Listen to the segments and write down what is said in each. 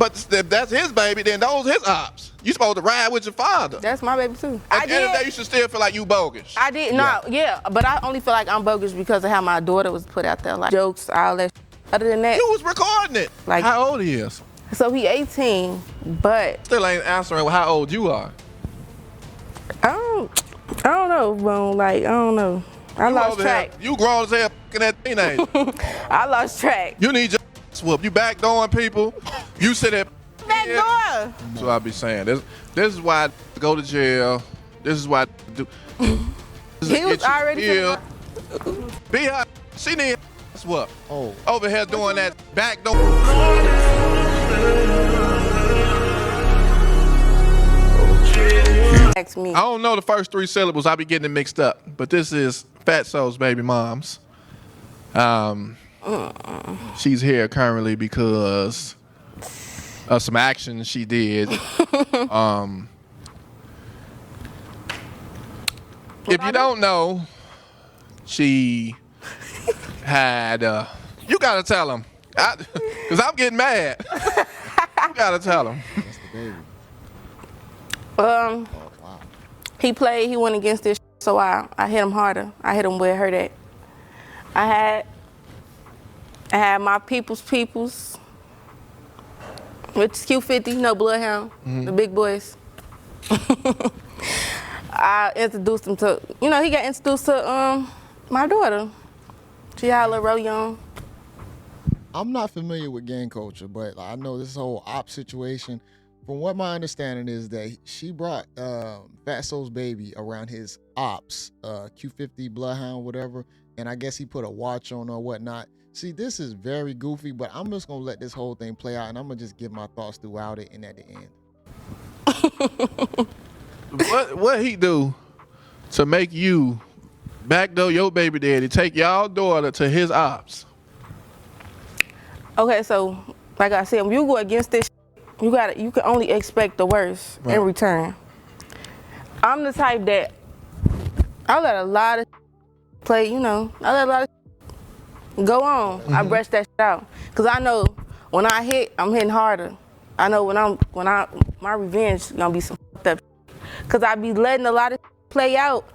But if that's his baby, then those his ops. You supposed to ride with your father. That's my baby too. At the end of the day, you should still feel like you bogus. I did, no, yeah, but I only feel like I'm bogus because of how my daughter was put out there, like jokes, all that. Other than that, You was recording it. Like- How old he is? so he 18, but Still ain't answering how old you are. I don't know, bro. Like, I don't know. I lost track. You grown as hell f***ing that teenager. I lost track. You need your whoop. You backdooring people. You sit there. Back door. That's what I be saying. This is why I go to jail. This is why I do. He was already Be her. She need whoop. Oh. Over here doing that backdoor. Ask me. I don't know the first 3 syllables. I be getting it mixed up. But this is Fatso's baby mom's. She's here currently because of some action she did. If you don't know, she had. You gotta tell him, cause I'm getting mad. You gotta tell him. That's the baby. Um, Oh, wow. he went against this, so I hit him harder. I hit him where it hurt at. I had my people's, which is Q50, you know, Bloodhound, the big boys. I introduced him to, he got introduced to my daughter. She had a little real young. I'm not familiar with gang culture, but I know this whole op situation. From what my understanding is that she brought Fatso's baby around his ops, Q50 Bloodhound, whatever, and I guess he put a watch on or whatnot. See, this is very goofy, but I'm just gonna let this whole thing play out, and I'm gonna just give my thoughts throughout it, and at the end. What he do to make you backdoor your baby daddy, take y'all daughter to his ops? Okay, so like I said, when you go against this, you can only expect the worst in return. I'm the type that I let a lot of play, I let a lot of go on. I brush that shit out. Cause I know when I hit, I'm hitting harder. I know my revenge is gonna be some fucked up shit. Cause I be letting a lot of play out.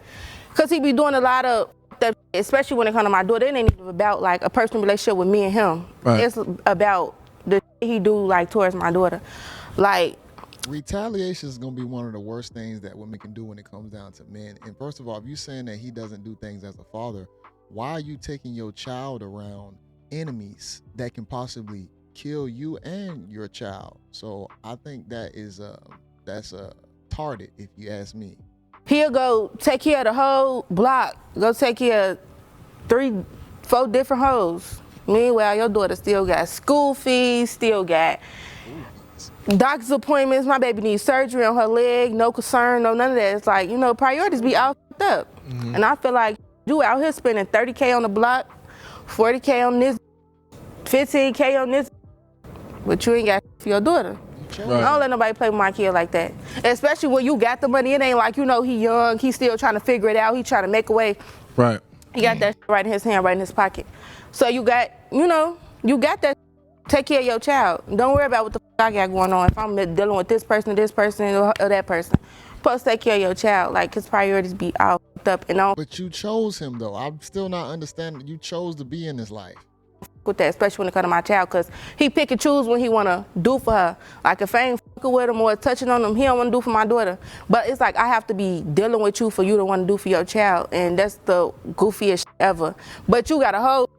Cause he be doing a lot of that, especially when it comes to my daughter. It ain't even about like a personal relationship with me and him. Right. It's about the shit he do like towards my daughter. Like, retaliation is gonna be one of the worst things that women can do when it comes down to men. And first of all, if you're saying that he doesn't do things as a father, why are you taking your child around enemies that can possibly kill you and your child? So I think that's retarded, if you ask me. he'll go take care of the whole block, go take care of 3, 4 different hoes. Meanwhile, your daughter still got school fees, still got doctor's appointments. My baby needs surgery on her leg, no concern, no none of that. It's like, priorities be all f***ed up. And I feel like you out here spending 30K on the block, 40K on this, 15K on this, but you ain't got for your daughter. Right. I don't let nobody play with my kid like that. Especially when you got the money. It ain't like, he young, he still trying to figure it out, he trying to make a way. Right. He got that right in his hand, right in his pocket. So you got, you got that. Take care of your child. Don't worry about what the I got going on. If I'm dealing with this person, or that person. Supposed to take care of your child. Like, his priorities be all f***ed up and all. But you chose him, though. I'm still not understanding. You chose to be in his life. With that, especially when it comes to my child, because he pick and choose what he want to do for her. Like, if I ain't fucking with him or touching on him, he don't want to do for my daughter. But it's like, I have to be dealing with you for you to want to do for your child. And that's the goofiest shit ever. But you got a whole...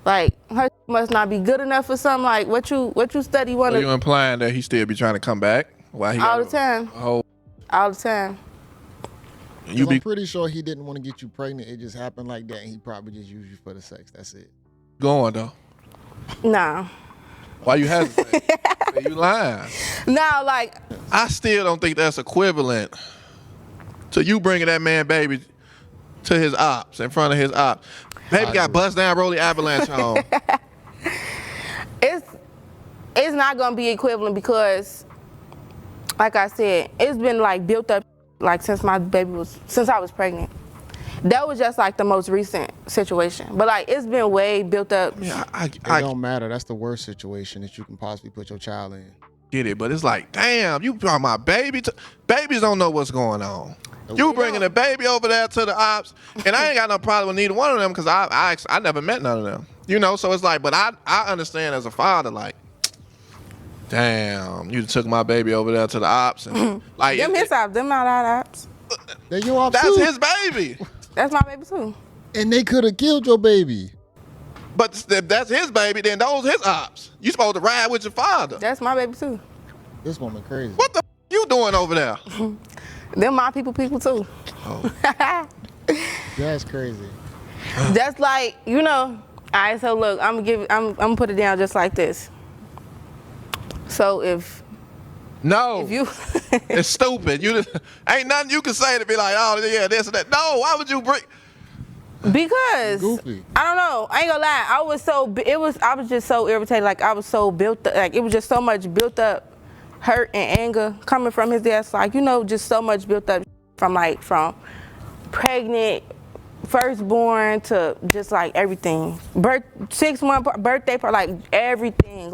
Like, her must not be good enough for something. Like, what you study? So you implying that he still be trying to come back? While he all the time. All the time. I'm pretty sure he didn't want to get you pregnant. It just happened like that, and he probably just used you for the sex. That's it. Going though. Nah. Why you hesitate? You lying. Nah, like. I still don't think that's equivalent to you bringing that man baby to his ops, in front of his ops. Baby got bust down, Rolly Avalanche on. It's not gonna be equivalent because, like I said, it's been like built up like since I was pregnant. That was just like the most recent situation. But like it's been way built up. Yeah, It don't matter. That's the worst situation that you can possibly put your child in. get it, but it's like, damn, you brought my baby. Babies don't know what's going on. You bringing a baby over there to the ops, and I ain't got no problem with neither one of them because I never met none of them. You know, so it's like, but I understand as a father, like, damn, you took my baby over there to the ops, and like Them his ops, them not our ops. They your ops that's too. his baby. That's my baby too. And they could have killed your baby. But if that's his baby, then those his ops. You supposed to ride with your father. That's my baby too. This woman crazy. What the you doing over there? Them my people too. Oh. That's crazy. That's like, you know, all right, so look, I'm gonna put it down just like this. So if No, you it's stupid. You ain't nothing you can say to be like, oh yeah, this and that. No, why would you bring? because Goofy. I don't know, I ain't gonna lie, I was just so irritated, like I was so built up, like it was just so much built up hurt and anger coming from his ass, like, you know, just so much built up from pregnant, firstborn to just like everything, 6-month birthday party, like everything,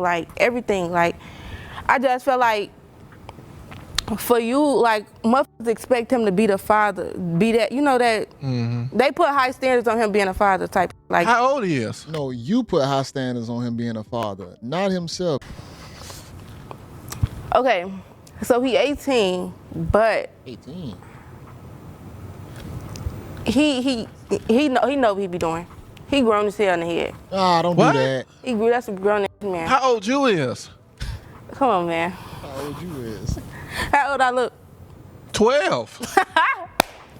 like I just felt like for you, like motherfuckers expect him to be the father, be that, you know, that they put high standards on him being a father type, like. How old he is? No, you put high standards on him being a father, not himself. Okay, so he 18, but 18. he know what he be doing. He grown as hell in the head. Ah, don't What? do that. That's a grown ass man. How old you is? Come on, man. How old you is? How old I look? 12.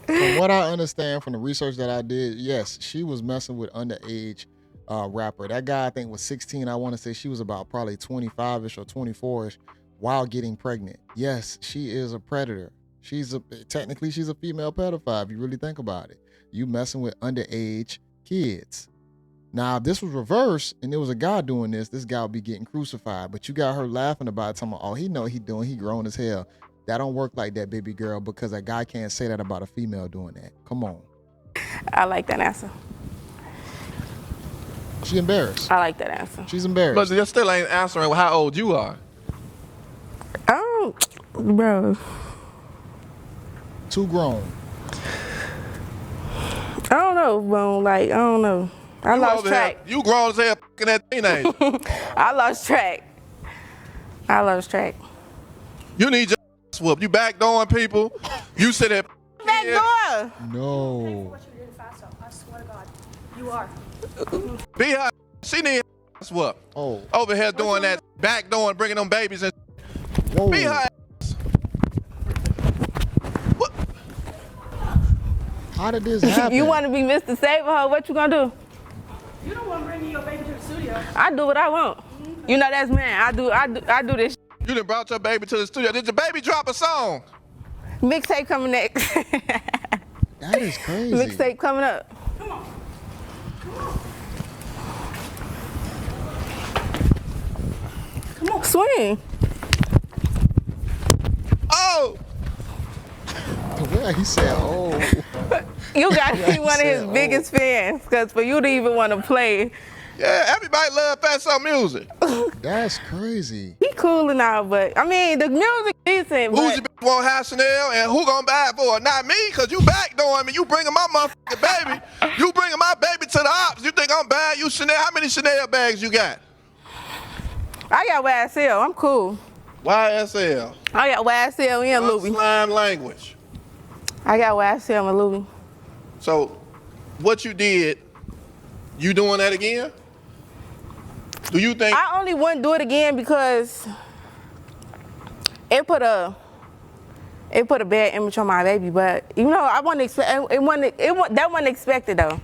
From what I understand from the research that I did, yes, she was messing with underage rapper. That guy I think was 16. I want to say she was about probably 25-ish or 24-ish while getting pregnant. Yes, she is a predator. Technically she's a female pedophile if you really think about it. You messing with underage kids. Now, if this was reversed and there was a guy doing this guy would be getting crucified. But you got her laughing about it, talking about, oh, he know what he doing, he grown as hell. That don't work like that, baby girl, because a guy can't say that about a female doing that. Come on. I like that answer. She embarrassed. I like that answer. She's embarrassed. But you still ain't answering how old you are. Oh, bro. Too grown. I don't know, bro. Like, I don't know. I lost over track. here, you grown as hell fucking that teenager. I lost track. You need your ass whooped. You backdooring people. You sit there. Back door. No. What you did, Fatso. I swear to God, you are. Be her. She need her ass whooped. Oh. Over here doing that, backdooring, bringing them babies and Whoa. be her ass. What? How did this happen? You want to be Mr. Saberho? What you gonna do? You don't want to bring your baby to the studio. I do what I want. You know that's man. I do this. You done brought your baby to the studio. Did your baby drop a song? Mixtape coming next. That is crazy. Mixtape coming up. Come on. Come on. Swing. Oh! Well, he said, oh. You got to be one of his said, biggest fans, because for you to even want to play, Yeah, everybody love Fatso music. That's crazy. he cool and all, but I mean the music decent. Who's But your bitch want have Chanel and who gonna buy it for her? Not me, cause you backdooring me. You bringing my motherfucking baby. You bringing my baby to the ops. You think I'm buying you Chanel? How many Chanel bags you got? I got YSL. I'm cool. YSL. I got YSL and Louis. Slime language. I got YSL and Louis. So, what you did, you doing that again? Do you think? I only wouldn't do it again because it put a bad image on my baby. But you know, I wasn't expect that wasn't expected though.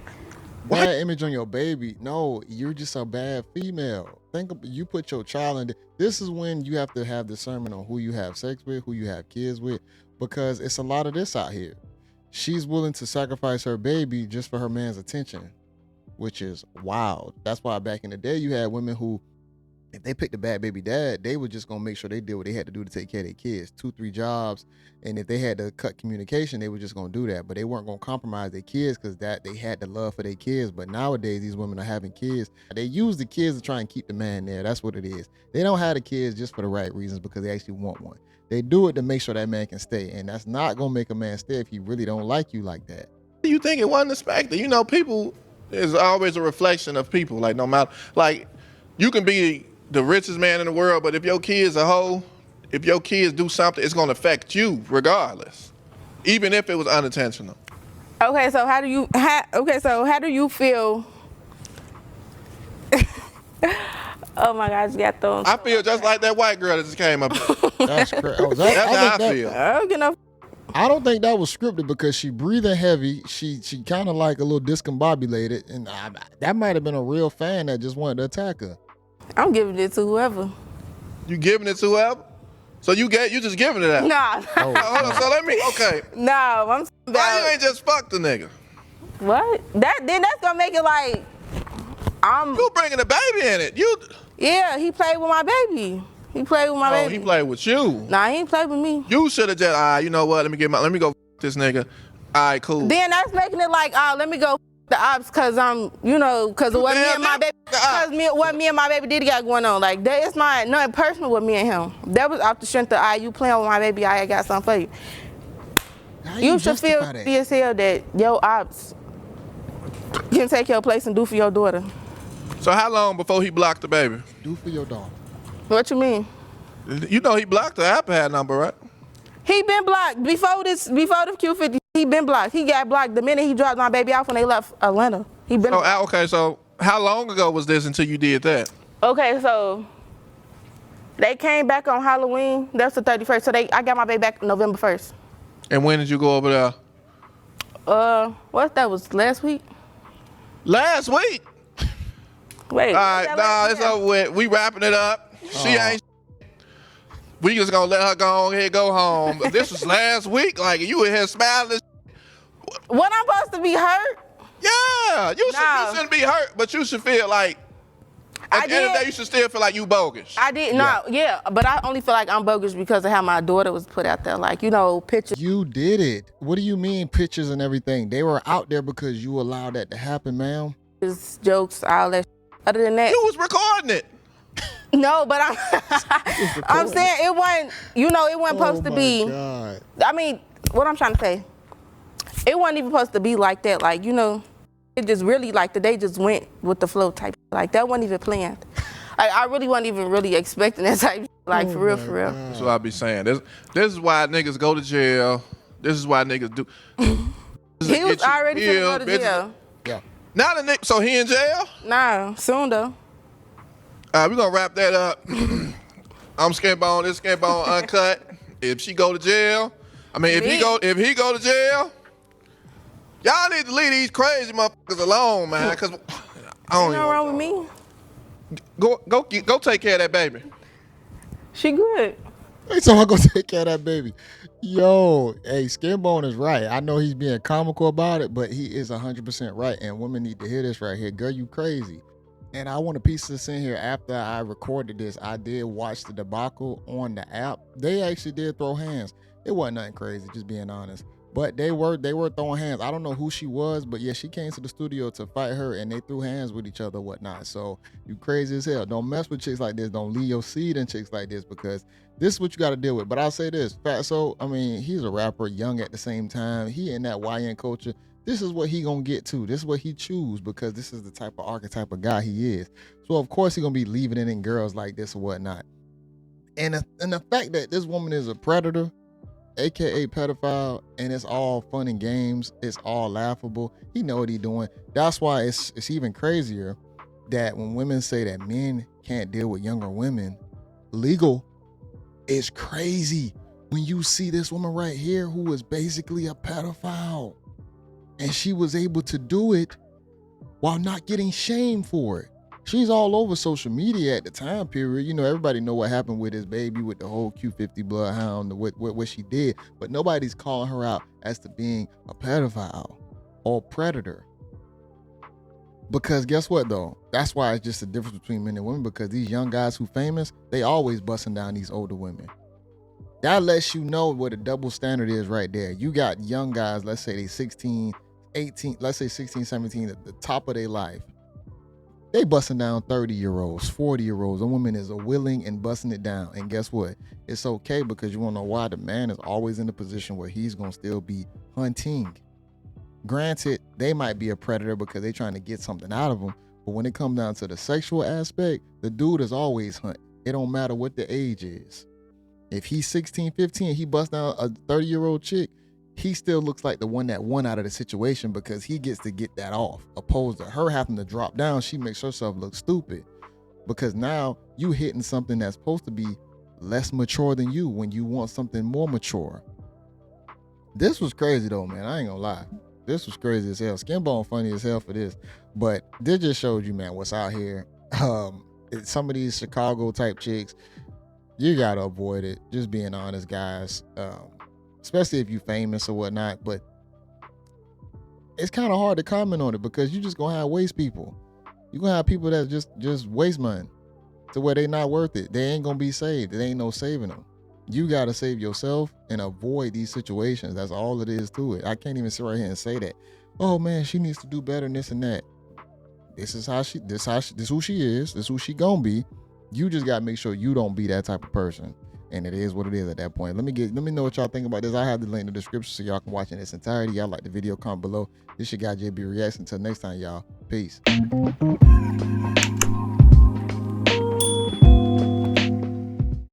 Bad image on your baby. No, you're just a bad female. You put your child in. This is when you have to have discernment on who you have sex with, who you have kids with, because it's a lot of this out here. She's willing to sacrifice her baby just for her man's attention, which is wild. That's why back in the day you had women who if they picked a bad baby dad, they were just gonna make sure they did what they had to do to take care of their kids, 2-3 jobs, and if they had to cut communication, they were just gonna do that. But they weren't gonna compromise their kids because that they had the love for their kids. But nowadays, these women are having kids. They use the kids to try and keep the man there. That's what it is. They don't have the kids just for the right reasons because they actually want one. They do it to make sure that man can stay, and that's not gonna make a man stay if he really don't like you like that. You think it wasn't expected? You know, people is always a reflection of people. Like no matter, like you can be the richest man in the world, but if your kids a hoe, if your kids do something, it's gonna affect you regardless, even if it was unintentional. Okay, so how do you feel? Oh my God, I just got thrown. I feel just like that white girl that just came up. That's crazy. That's how I feel. I don't get no. I don't think that was scripted because she breathing heavy. She kind of like a little discombobulated, and that might have been a real fan that just wanted to attack her. I'm giving it to whoever. You giving it to whoever? So you just giving it out? Nah. Oh, Hold on, so let me, okay. No, I'm talking Why about. you ain't just fuck the nigga? What? Then that's gonna make it like You bringing the baby in it. Yeah, he played with my baby. He played with my baby. He played with you. Nah, he ain't played with me. You should have just, you know what? Let me go this nigga. All right, cool. Then that's making it like, let me go the ops because I'm, because of what me and my baby, what me and my baby did got going on. Like that, it's not nothing personal with me and him. That was off the strength of, you playing with my baby, I got something for you. You should feel happy as hell that your ops can take your place and do for your daughter. So how long before he blocked the baby? Do for your daughter. What you mean? You know he blocked the iPad number, right? He been blocked before the Q50. He been blocked. He got blocked the minute he dropped my baby off when they left Atlanta. He been. Okay, so how long ago was this until you did that? Okay, so they came back on Halloween. That's the 31st. So I got my baby back November 1st. And when did you go over there? That was last week. Last week. Wait. All right, it's over with. We wrapping it up. She ain't. We just gonna let her go on here, go home. But this was last week. Like you in here smiling. What, I'm supposed to be hurt? Yeah, you shouldn't be hurt, but you should feel like at the end of the day, you should still feel like you bogus. I did but I only feel like I'm bogus because of how my daughter was put out there. Like, pictures. You did it. What do you mean pictures and everything? They were out there because you allowed that to happen, ma'am. Jokes, all that. Other than that, you was recording it. No, but I'm saying it wasn't. It wasn't supposed to be. God. I mean, what I'm trying to say, it wasn't even supposed to be like that. Like, it just really like the day just went with the flow type. Like that wasn't even planned. Like I really wasn't even really expecting that type. Like for real. That's what I be saying. This is why niggas go to jail. This is why niggas do. He was already finna go to jail. Yeah. Now the nigga, so he in jail? Nah, soon though. All right, we're gonna wrap that up. I'm Skin Bone, this Skin Bone Uncut. If she go to jail, if he go to jail, y'all need to leave these crazy motherfuckers alone, man. Cause I don't Ain't nothing wrong with me. Go take care of that baby. She good. Hey, so I'm gonna take care of that baby. Yo, hey, Skin Bone is right. I know he's being comical about it, but he is 100% right. And women need to hear this right here. Girl, you crazy. And I want to piece this in here. After I recorded this, I did watch the debacle on the app. They actually did throw hands. It wasn't nothing crazy, just being honest. But they were throwing hands. I don't know who she was, but yeah, she came to the studio to fight her, and they threw hands with each other, whatnot. So you crazy as hell. Don't mess with chicks like this. Don't leave your seed in chicks like this, because this is what you got to deal with. But I'll say this, Fatso, he's a rapper, young at the same time. He in that YN culture. This is what he gonna get to. This is what he choose, because this is the type of archetype of guy he is. So of course he gonna be leaving it in girls like this or whatnot. And the fact that this woman is a predator, aka pedophile, and it's all fun and games, it's all laughable. He know what he doing. That's why it's even crazier that when women say that men can't deal with younger women, legal, it's crazy when you see this woman right here who is basically a pedophile. And she was able to do it while not getting shamed for it. She's all over social media at the time period. Everybody know what happened with his baby, with the whole Q50 bloodhound, what she did. But nobody's calling her out as to being a pedophile or predator. Because guess what though? That's why it's just a difference between men and women, because these young guys who famous, they always busting down these older women. That lets you know what a double standard is right there. You got young guys, let's say they 16, 18, let's say 16, 17, at the top of their life. They busting down 30-year-olds, 40-year-olds. A woman is willing and busting it down. And guess what? It's okay, because you want to know why? The man is always in the position where he's going to still be hunting. Granted, they might be a predator because they're trying to get something out of them. But when it comes down to the sexual aspect, the dude is always hunting. It don't matter what the age is. If he's 16, 15, he busts down a 30-year-old chick, he still looks like the one that won out of the situation, because he gets to get that off. Opposed to her having to drop down, she makes herself look stupid. Because now you hitting something that's supposed to be less mature than you when you want something more mature. This was crazy though, man. I ain't gonna lie. This was crazy as hell. Skinbone funny as hell for this. But this just showed you, man, what's out here. Some of these Chicago type chicks, you gotta avoid it. Just being honest, guys. Especially if you famous or whatnot. But it's kind of hard to comment on it, because you just gonna have waste people. You gonna have people that just waste money to where they not worth it. They ain't gonna be saved. There ain't no saving them. You gotta save yourself and avoid these situations. That's all it is to it. I can't even sit right here and say that, oh man, she needs to do better than this and that. This is who she is. This is who she gonna be. You just gotta make sure you don't be that type of person. And it is what it is at that point. Let me know what y'all think about this. I have the link in the description so y'all can watch it in its entirety. Y'all like the video, comment below. This your guy JayBReacts. Until next time, y'all. Peace.